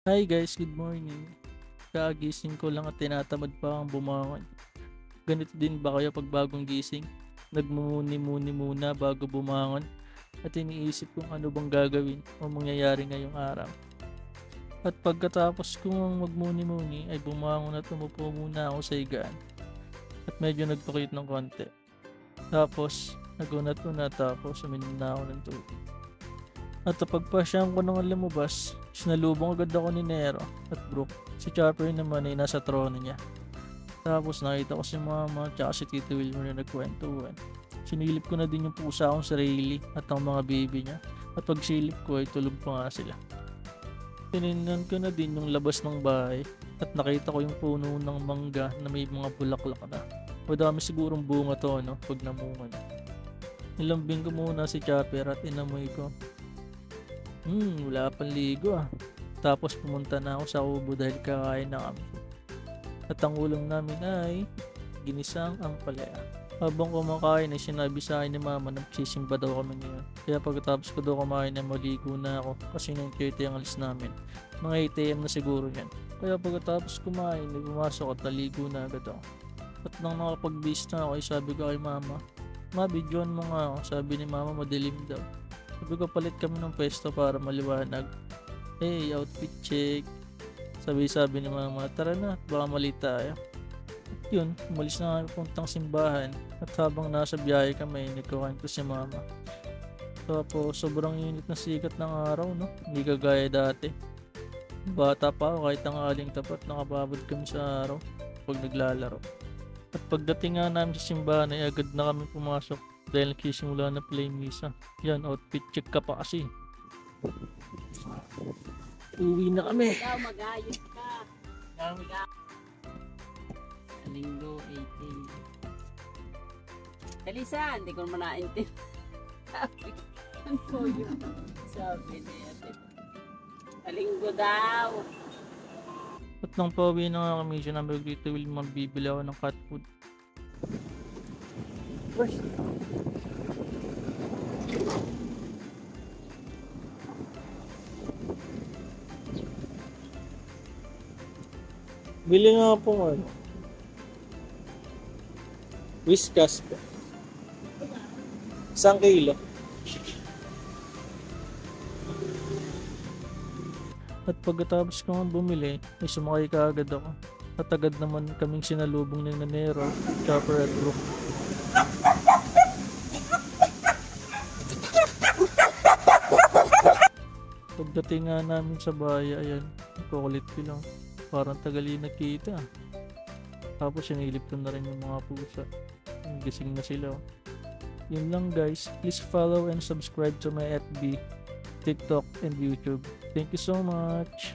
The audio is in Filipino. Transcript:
Hi guys, good morning. Kagising ko lang at tinatamad pa akong bumangon. Ganito din ba kayo pag bagong gising? Nagmumuni-muni muna bago bumangon at iniisip kung ano bang gagawin o mangyayari ngayong araw. At pagkatapos kong magmuni-muni ay bumangon at umupo muna ako sa higaan at medyo nagpakit ng konti. Tapos nagunat-unat tapos uminom na ako ng tubig. At pagpasyahan ko nang lumabas, sinalubong agad ako ni Nero at Brooke. Si Chopper naman ay nasa trono niya. Tapos nakita ko si Mama at si Tito Wilmer na nagkwentuhan. Sinilip ko na din yung pusa akong sarili at ang mga baby niya. At pagsilip ko ay tulog pa nga sila. Tinignan ko na din yung labas ng bahay at nakita ko yung puno ng mangga na may mga bulaklak na. Madami sigurong bunga to pag namunga na. Nilambing ko muna si Chopper at inamoy ko. Wala pang ligo ah. Tapos pumunta na ako sa kubo dahil kakain na kami. At ang ulam namin ay ginisang ampalaya. Habang kumakain ay sinabi sa akin ni Mama na magsisimba daw kami ngayon. Kaya pagkatapos ko daw kumain ay maligo na ako kasi 9:30 ang alis namin. Mga 8 AM na siguro yan. Kaya pagkatapos kumain ay pumasok at naligo na agad ako. At nang nakapag-bis na ako ay sabi ko kay Mama, "Ma, videoan mo nga ako." Sabi ni Mama madilim daw. Sabi ko palit kami ng pwesto para maliwanag. Hey, outfit check. Sabi ni Mama, "Tara na, baka mali tayo." At yun, umalis na kami puntang simbahan. At habang nasa biyahe kami, nagkakwento si Mama. Tapos sobrang init na sikat ng araw, no? Hindi kagaya dati. Bata pa ako kahit ang aling tapat nakababad kami sa araw pag naglalaro. At pagdating nga namin sa simbahan ay agad na kami pumasok dahil nagsisimula na pala yung misa. Yan, outfit check ka pa kasi. Uwi na kami. Ikaw mag-ayos ka. Sa linggo 18. Talisa, hindi ko naman naintindihan. Ano ko yun? Sabi niya. Sa linggo daw. At nang pauwi na nga kami siya namin dito, mabibili ako ng cat food. Bili nga po ano. Whiskas po. 1 kilo. At pagkatapos ko nga bumili, ay sumakay ka agad ako. At agad naman kaming sinalubong ng Nero, Chopper at Brooke. Pagdating nga namin sa bahay, ayan, kukulit ko lang. Parang tagali nagkita. Tapos sinilip ko na rin yung mga pusa. Gising na sila. Yun lang guys. Please follow and subscribe to my FB, TikTok, and YouTube. Thank you so much.